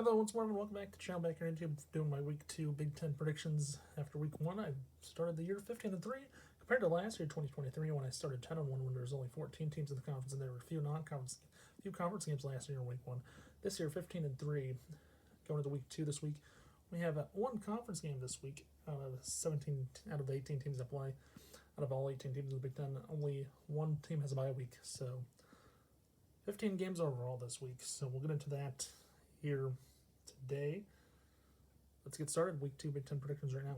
Hello, once more, and welcome back to Channel Backer YouTube. Doing my Week 2 Big Ten predictions. After Week 1, I started the year 15-3 compared to last year, 2023, when I started 10-1 when there was only 14 teams in the conference, and there were a few conference games last year in Week 1. This year, 15-3, going into Week 2 this week. We have one conference game this week out of the 18 teams that play. Out of all 18 teams in the Big Ten, only one team has a bye week, so 15 games overall this week. So we'll get into that here today. Let's get started. Week 2 Big Ten predictions right now.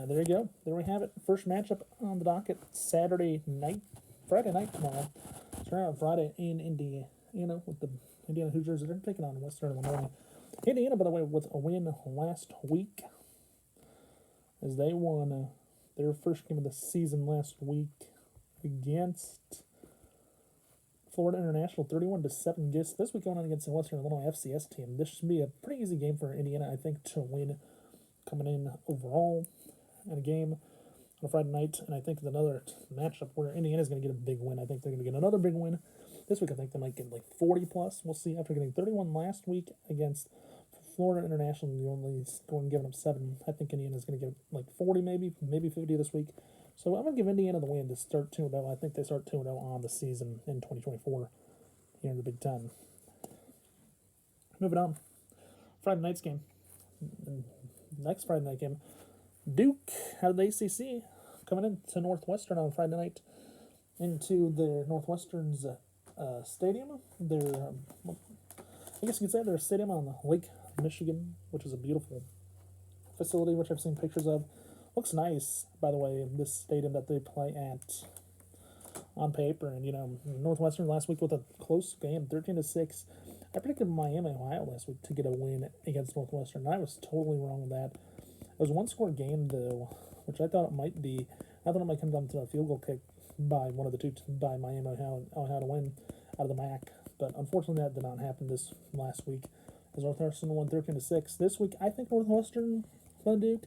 There you go. There we have it. First matchup on the docket Friday night tomorrow. Starting on Friday in Indiana with the Indiana Hoosiers. They're taking on Western Illinois. Indiana, by the way, with a win last week as they won their first game of the season last week against Florida International, 31-7. This week going on against the Western Illinois FCS team. This should be a pretty easy game for Indiana, I think, to win coming in overall in a game on a Friday night. And I think it's another matchup where Indiana's going to get a big win. I think they're going to get another big win this week. I think they might get like 40 plus. We'll see. After getting 31 last week against Florida International, you only going giving up 7. I think Indiana's going to get like 40, maybe 50 this week. So I'm going to give Indiana the win to start 2-0. I think they start 2-0 on the season in 2024 here in the Big Ten. Moving on. Friday night's game. Next Friday night game. Duke out of the ACC coming into Northwestern on Friday night into their Northwestern's stadium. Their, I guess you could say their stadium on Lake Michigan, which is a beautiful facility, which I've seen pictures of. Looks nice, by the way, this stadium that they play at on paper. And, Northwestern last week with a close game, 13-6. I predicted Miami, Ohio last week to get a win against Northwestern, and I was totally wrong with that. It was a one-score game, though, which I thought it might be. I thought it might come down to a field goal kick by one of the two, by Miami, Ohio to win out of the MAC. But unfortunately, that did not happen this last week, as Northwestern won 13-6. This week, I think Northwestern won Duke.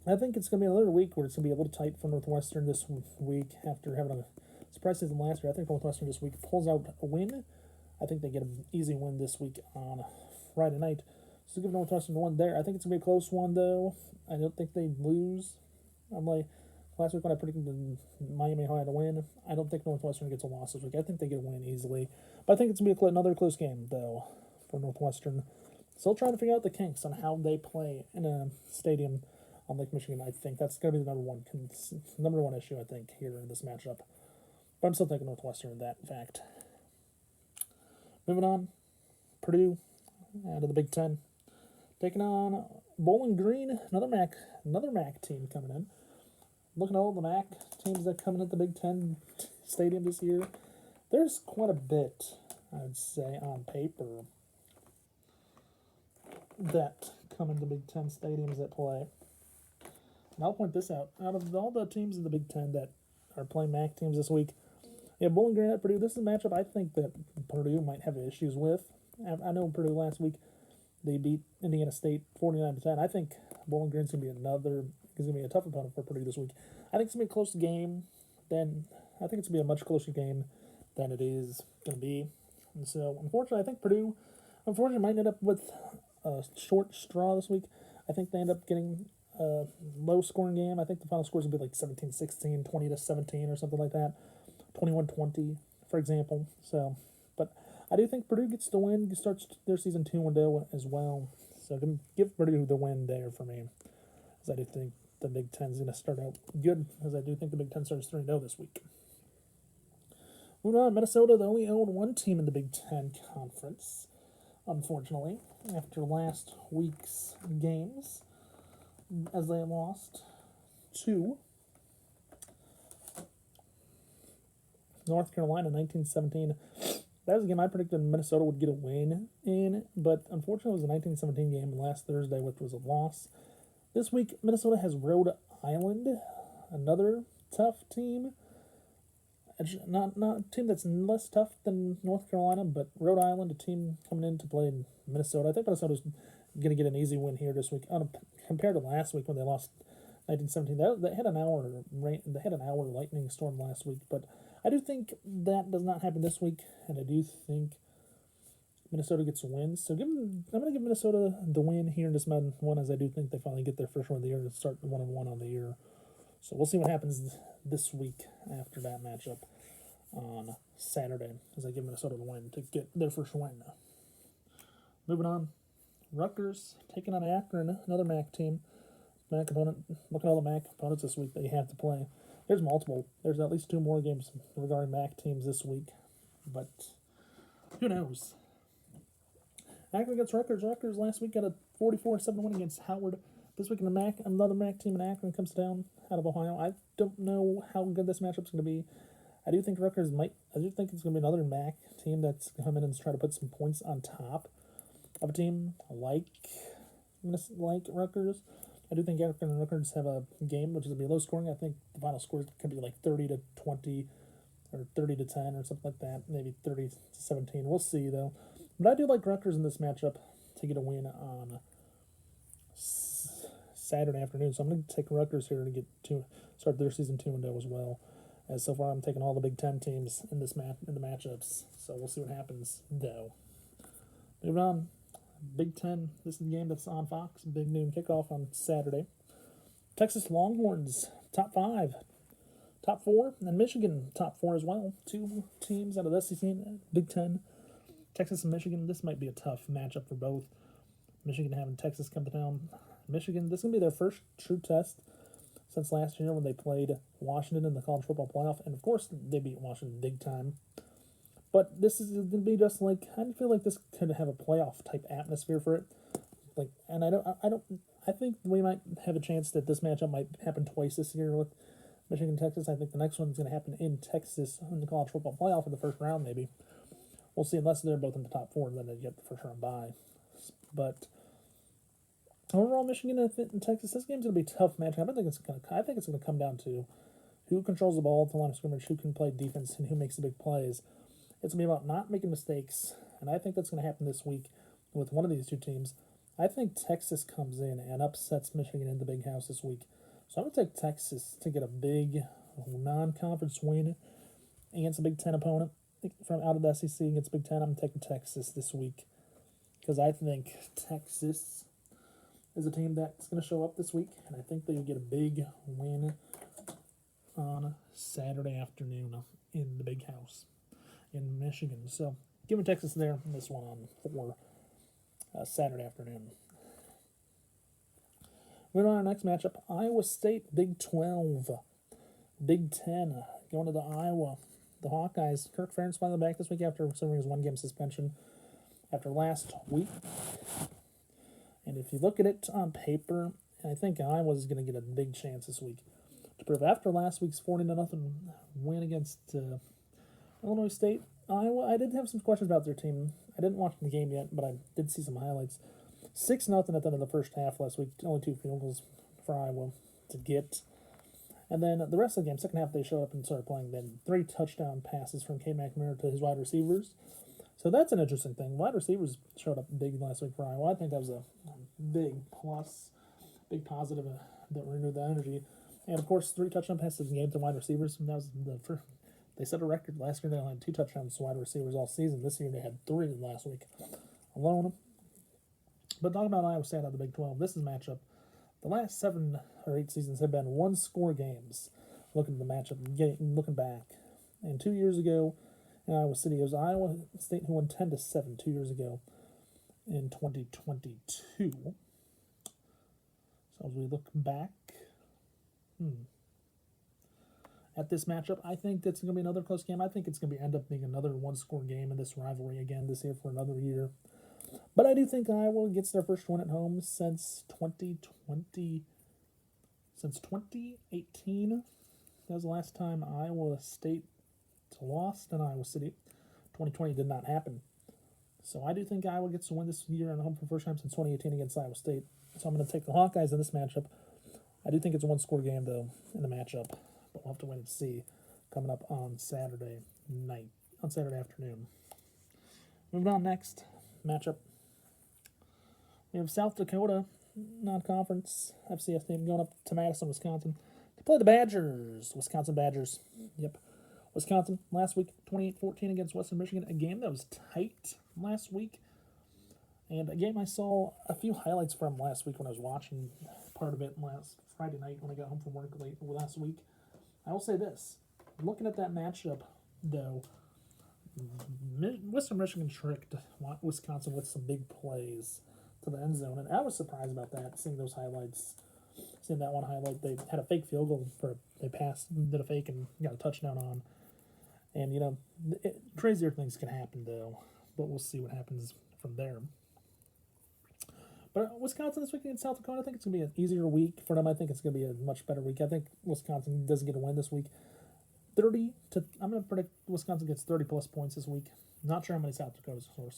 I think it's going to be another week where it's going to be a little tight for Northwestern this week after having a surprise season last year. I think Northwestern this week pulls out a win. I think they get an easy win this week on Friday night. So give Northwestern one there. I think it's going to be a close one, though. I don't think they lose. I'm like, last week when I predicted the Miami Ohio to win, I don't think Northwestern gets a loss this week. I think they get a win easily. But I think it's going to be another close game, though, for Northwestern. Still trying to figure out the kinks on how they play in a stadium on Lake Michigan. I think that's going to be the number one issue, I think, here in this matchup. But I'm still taking Northwestern in that fact. Moving on, Purdue out of the Big Ten, taking on Bowling Green, another MAC team coming in. Looking at all the MAC teams that come in at the Big Ten stadium this year, there's quite a bit, I'd say, on paper that come into Big Ten stadiums that play. And I'll point this out. Out of all the teams in the Big Ten that are playing MAC teams this week, Bowling Green at Purdue. This is a matchup I think that Purdue might have issues with. I know Purdue last week, they beat Indiana State 49-10. I think Bowling Green's going to be a tough opponent for Purdue this week. I think it's going to be a close game. I think it's going to be a much closer game than it is going to be. And so, unfortunately, I think Purdue, might end up with a short straw this week. I think they end up getting a low-scoring game. I think the final score is going to be like 17-16, 20-17 or something like that. 21-20, for example. So, but I do think Purdue gets the win, starts their season 2-0 as well. So give Purdue the win there for me, as I do think the Big Ten is going to start out good, as I do think the Big Ten starts 3-0 this week. Moving on, Minnesota, the only 0-1 team in the Big Ten Conference, unfortunately, after last week's games, as they lost to North Carolina 19-17. That was a game I predicted Minnesota would get a win in, but unfortunately it was a 19-17 game last Thursday, which was a loss. This week, Minnesota has Rhode Island, another tough team. Not a team that's less tough than North Carolina, but Rhode Island, a team coming in to play in Minnesota. I think Minnesota's going to get an easy win here this week, compared to last week when they lost 1917. They had an hour rain. They had an hour lightning storm last week, but I do think that does not happen this week, and I do think Minnesota gets a win. So I'm going to give Minnesota the win here in this one, as I do think they finally get their first win of the year and start 1-1 on the year. So we'll see what happens this week after that matchup on Saturday, as I give Minnesota the win to get their first win. Moving on, Rutgers taking on Akron, another MAC team. MAC opponent. Look at all the MAC opponents this week that you have to play. There's multiple. There's at least 2 more games regarding MAC teams this week, but who knows? Akron against Rutgers. Rutgers last week got a 44-7 win against Howard. This week in the MAC, another MAC team in Akron comes down out of Ohio. I don't know how good this matchup's going to be. I do think Rutgers might. I do think it's going to be another MAC team that's going to come in and try to put some points on top of a team like Rutgers. I do think Akron and Rutgers have a game which is going to be low scoring. I think the final score could be like 30-20 or 30-10 or something like that. Maybe 30-17. We'll see though. But I do like Rutgers in this matchup to get a win on Saturday afternoon. So I'm going to take Rutgers here to start their season 2-0 as well. As so far I'm taking all the Big Ten teams in the matchups. So we'll see what happens though. Moving on. Big Ten. This is the game that's on Fox. Big noon kickoff on Saturday. Texas Longhorns top 5, top 4, and Michigan top 4 as well. 2 teams out of the SEC and Big Ten. Texas and Michigan. This might be a tough matchup for both. Michigan having Texas come to town. Michigan. This is gonna be their first true test since last year when they played Washington in the college football playoff, and of course they beat Washington big time. But this is going to be just like, I feel like this could have a playoff type atmosphere for it. Like, and I think we might have a chance that this matchup might happen twice this year with Michigan and Texas. I think the next one's going to happen in Texas in the college football playoff in the first round, maybe. We'll see, unless they're both in the top 4, then they get the first round bye. But overall, Michigan and Texas, this game's going to be a tough matchup. I think it's going to come down to who controls the ball at the line of scrimmage, who can play defense, and who makes the big plays. It's going to be about not making mistakes, and I think that's going to happen this week with one of these 2 teams. I think Texas comes in and upsets Michigan in the Big House this week. So I'm going to take Texas to get a big non-conference win against a Big Ten opponent from out of the SEC against Big Ten. I'm taking Texas this week because I think Texas is a team that's going to show up this week, and I think they'll get a big win on Saturday afternoon in the Big House in Michigan. So giving Texas there in this one on for Saturday afternoon. Moving on to our next matchup, Iowa State, Big 12, Big 10, going to the Iowa. The Hawkeyes, Kirk Ferentz finally back this week after serving his 1-game suspension after last week. And if you look at it on paper, I think Iowa's going to get a big chance this week to prove after last week's 40-0 win against Illinois State. Iowa, I did have some questions about their team. I didn't watch the game yet, but I did see some highlights. 6-0 at the end of the first half last week. Only 2 field goals for Iowa to get. And then the rest of the game, second half, they showed up and started playing. Then 3 touchdown passes from K. McNamara to his wide receivers. So that's an interesting thing. Wide receivers showed up big last week for Iowa. I think that was a big plus, big positive that renewed the energy. And of course, 3 touchdown passes in the game to wide receivers. And that was the first. They set a record. Last year they only had 2 touchdowns to wide receivers all season. This year they had 3 last week alone. But talking about Iowa State out of the Big 12, this is a matchup. The last 7 or 8 seasons have been 1-score games. Looking at the matchup, looking back. And 2 years ago in Iowa City, it was Iowa State who won 10-7 2 years ago in 2022. So as we look back, at this matchup, I think that's going to be another close game. I think it's going to end up being another 1-score game in this rivalry again this year for another year. But I do think Iowa gets their first win at home since 2018. That was the last time Iowa State lost in Iowa City. 2020 did not happen. So I do think Iowa gets to win this year at home for the first time since 2018 against Iowa State. So I'm going to take the Hawkeyes in this matchup. I do think it's a 1-score game, though, in the matchup. But we'll have to wait and see coming up on Saturday afternoon. Moving on next matchup. We have South Dakota non-conference FCS team going up to Madison, Wisconsin to play the Badgers, Wisconsin Badgers. Yep. Wisconsin last week, 28-14 against Western Michigan, a game that was tight last week. And a game I saw a few highlights from last week when I was watching part of it last Friday night when I got home from work late last week. I will say this. Looking at that matchup, though, Western Michigan tricked Wisconsin with some big plays to the end zone, and I was surprised about that, seeing those highlights. Seeing that one highlight, they had a fake field goal they did a fake and got a touchdown on. And, crazier things can happen, though, but we'll see what happens from there. But Wisconsin this week against South Dakota, I think it's going to be an easier week for them. I think it's going to be a much better week. I think Wisconsin doesn't get a win this week. I'm going to predict Wisconsin gets 30-plus points this week. Not sure how many South Dakota score,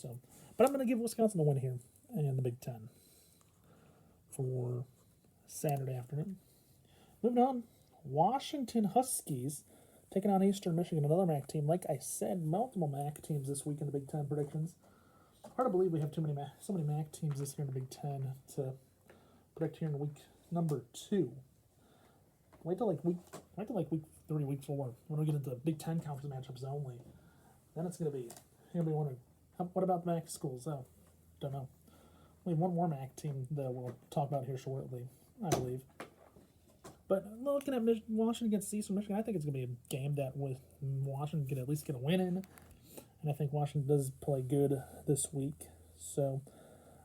but I'm going to give Wisconsin a win here in the Big Ten for Saturday afternoon. Moving on, Washington Huskies taking on Eastern Michigan, another MAC team. Like I said, multiple MAC teams this week in the Big Ten predictions. Hard to believe we have so many MAC teams this year in the Big Ten to predict here in week number 2. Wait till week 3, week 4 when we get into Big Ten conference matchups only. Then it's gonna be wondering, what about the MAC schools? Oh, don't know. We have one more MAC team that we'll talk about here shortly, I believe. But looking at Washington against Eastern Michigan, I think it's going to be a game that Washington can at least get a win in. And I think Washington does play good this week. So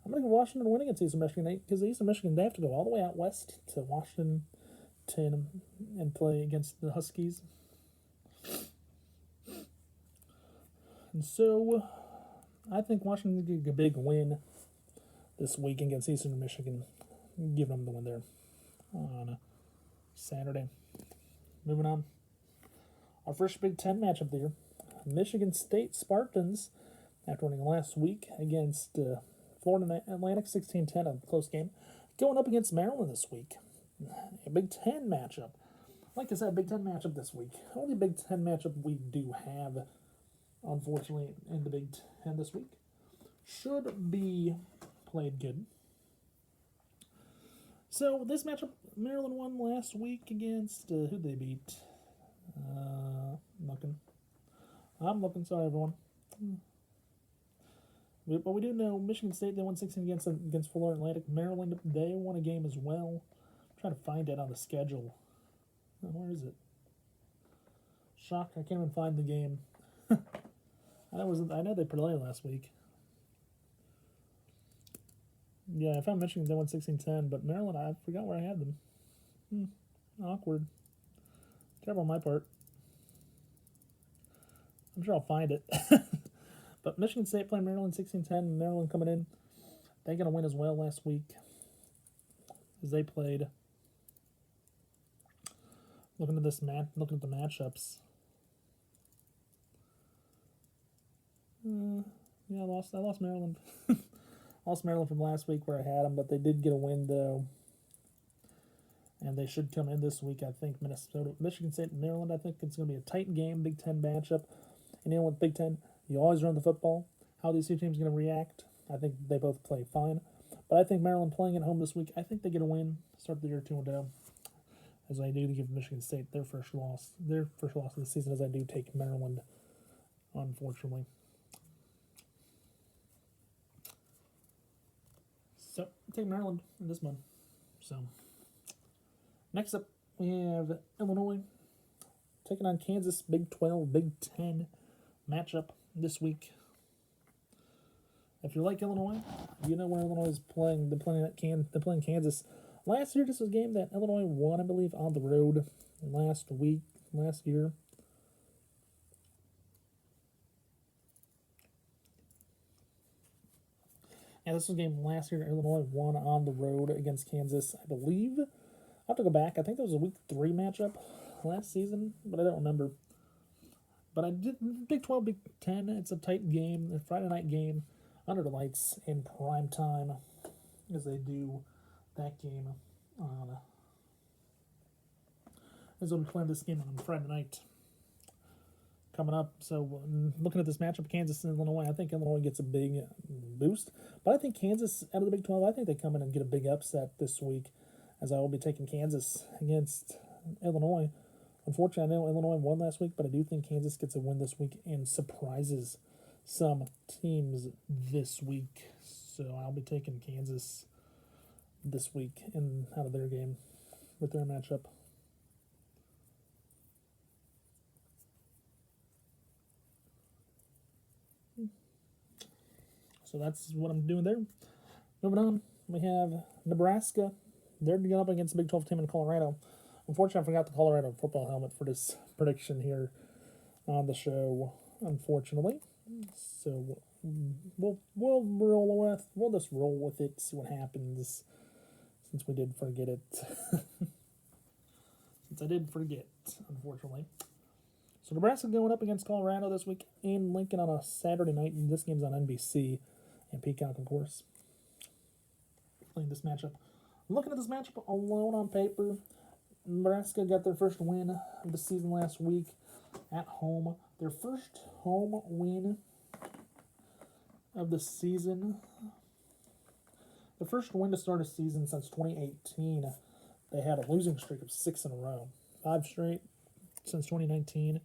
I'm going to give Washington a win against Eastern Michigan, because Eastern Michigan, they have to go all the way out west to Washington and play against the Huskies. And so I think Washington will get a big win this week against Eastern Michigan, giving them the win there on Saturday. Moving on. Our first Big Ten matchup there. Michigan State Spartans, after winning last week against Florida Atlantic 16-10, a close game, going up against Maryland this week. A Big Ten matchup. Like I said, Big Ten matchup this week. Only Big Ten matchup we do have, unfortunately, in the Big Ten this week. Should be played good. So this matchup, Maryland won last week against, who'd they beat? I'm looking, sorry everyone. But we do know Michigan State, they won 16 against Florida Atlantic. Maryland, they won a game as well. I'm trying to find it on the schedule. Where is it? Shock, I can't even find the game. I know they played last week. Yeah, I found Michigan, they won 16-10, but Maryland, I forgot where I had them. Awkward. Terrible on my part. I'm sure I'll find it. But Michigan State playing Maryland 16-10, Maryland coming in. They got a win as well last week as they played. Looking at the matchups. Yeah, I lost Maryland. Lost Maryland from last week where I had them, but they did get a win, though. And they should come in this week, I think. Michigan State and Maryland, I think it's going to be a tight game, Big Ten matchup. And with Big Ten, you always run the football. How these two teams are going to react, I think they both play fine. But I think Maryland playing at home this week, I think they get a win. Start the year 2-0. As I do to give Michigan State their first loss of the season, as I do take Maryland, unfortunately. So, take Maryland in this one. So, next up, we have Illinois taking on Kansas. Big 12, Big 10 matchup this week. If you like Illinois, you know where Illinois is playing. They're playing Kansas. Last year, this was a game that Illinois won, I believe, on the road last year. Yeah, this was a game last year. Illinois won on the road against Kansas, I believe. I'll have to go back. I think that was a week 3 matchup last season, but I don't remember. But I did Big 12, Big 10. It's a tight game, a Friday night game, under the lights in prime time, as they do that game on. As they'll be playing this game on Friday night. coming up. So looking at this matchup, Kansas and Illinois, I think Illinois gets a big boost. But I think Kansas out of the Big 12, I think they come in and get a big upset this week, as I will be taking Kansas against Illinois. Unfortunately, I know Illinois won last week, but I do think Kansas gets a win this week and surprises some teams this week. So I'll be taking Kansas this week in out of their game with their matchup. So that's what I'm doing there. Moving on, we have Nebraska. They're going up against the Big 12 team in Colorado. Unfortunately, I forgot the Colorado football helmet for this prediction here on the show, unfortunately. So we'll just roll with it, see what happens, since we did forget it. Since I did forget, unfortunately. So Nebraska going up against Colorado this week in Lincoln on a Saturday night. And this game's on NBC and Peacock, of course. Playing this matchup. I'm looking at this matchup alone on paper. Nebraska got their first win of the season last week at home. Their first home win of the season. The first win to start a season since 2018. They had a losing streak of 6 in a row. 5 straight since 2019.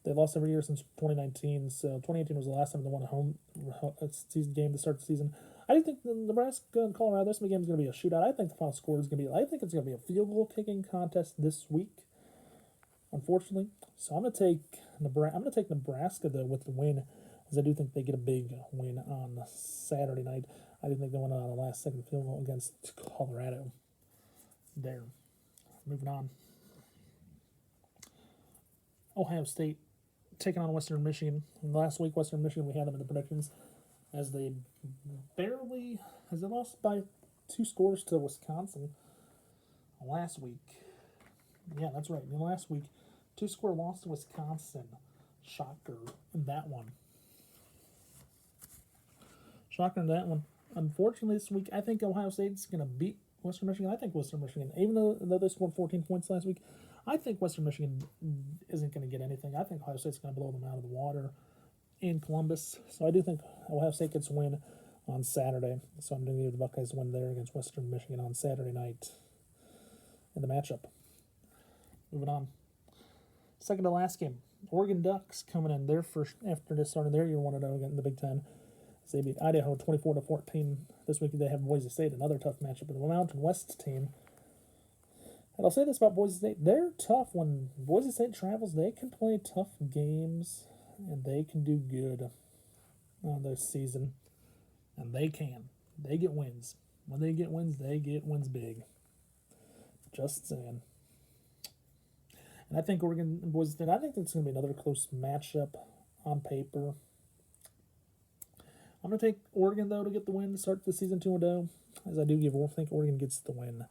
They lost every year since 2019, so 2018 was the last time they won a home season game to start the season. I do think the Nebraska and Colorado, this game is going to be a shootout. I think the final score is going to be, I think it's going to be a field goal kicking contest this week, unfortunately. So I'm going to take Nebraska though with the win, as I do think they get a big win on Saturday night. I do think they win on a last second field goal against Colorado. There. Moving on. Ohio State taking on Western Michigan. And last week, Western Michigan, we had them in the predictions as they lost by 2 scores to Wisconsin last week. Yeah, that's right. Last week, 2-score loss to Wisconsin. Shocker in that one. Unfortunately, this week, I think Ohio State's going to beat Western Michigan. I think Western Michigan, even though they scored 14 points last week, I think Western Michigan isn't going to get anything. I think Ohio State's going to blow them out of the water in Columbus. So I do think Ohio State gets a win on Saturday. So I'm going to give the Buckeyes a win there against Western Michigan on Saturday night in the matchup. Moving on. Second to last game. Oregon Ducks coming in their first, after this starting their year 1-0 in the Big Ten. They beat Idaho 24-14. This week they have Boise State, another tough matchup with the Mountain West team. And I'll say this about Boise State. They're tough. When Boise State travels, they can play tough games, and they can do good on this season. And they can. They get wins. When they get wins big. Just saying. And I think Oregon and Boise State, I think it's going to be another close matchup on paper. I'm going to take Oregon, though, to get the win to start the season 2-0, as I do think Oregon gets the win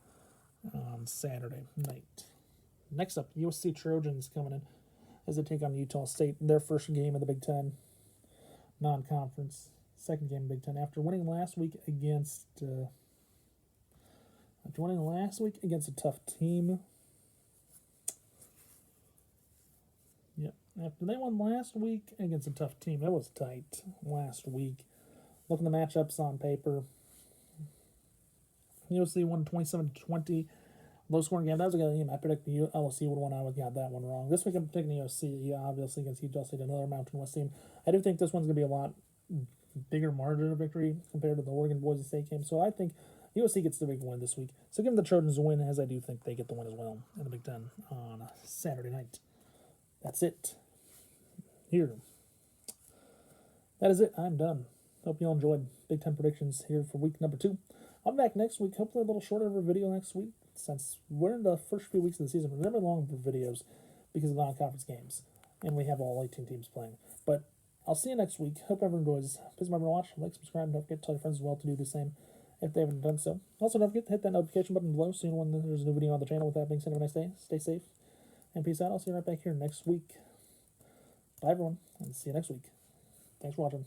on Saturday night. Next up, USC Trojans coming in as they take on Utah State in their first game of the Big Ten non-conference, second game of Big Ten, after winning last week against a tough team. Yep, after they won last week against a tough team, it was tight last week. Looking at the matchups on paper, USC won 27-20. Low scoring game. That was a good game. I predicted LSU would have won. I got that one wrong. This week I'm picking USC, obviously, against Utah State, another Mountain West team. I do think this one's going to be a lot bigger margin of victory compared to the Oregon Boise State game. So I think USC gets the big win this week. So give them the Trojans a win, as I do think they get the win as well in the Big Ten on Saturday night. That's it. Here. That is it. I'm done. Hope you all enjoyed Big Ten predictions here for week number 2. I'll be back next week. Hopefully a little shorter of a video next week, since we're in the first few weeks of the season. We're never long for videos because of non-conference games, and we have all 18 teams playing. But I'll see you next week. Hope everyone enjoys. Please remember to watch, like, subscribe, and don't forget to tell your friends as well to do the same if they haven't done so. Also, don't forget to hit that notification button below so you know when there's a new video on the channel. With that being said, have a nice day. Stay safe, and peace out. I'll see you right back here next week. Bye, everyone, and see you next week. Thanks for watching.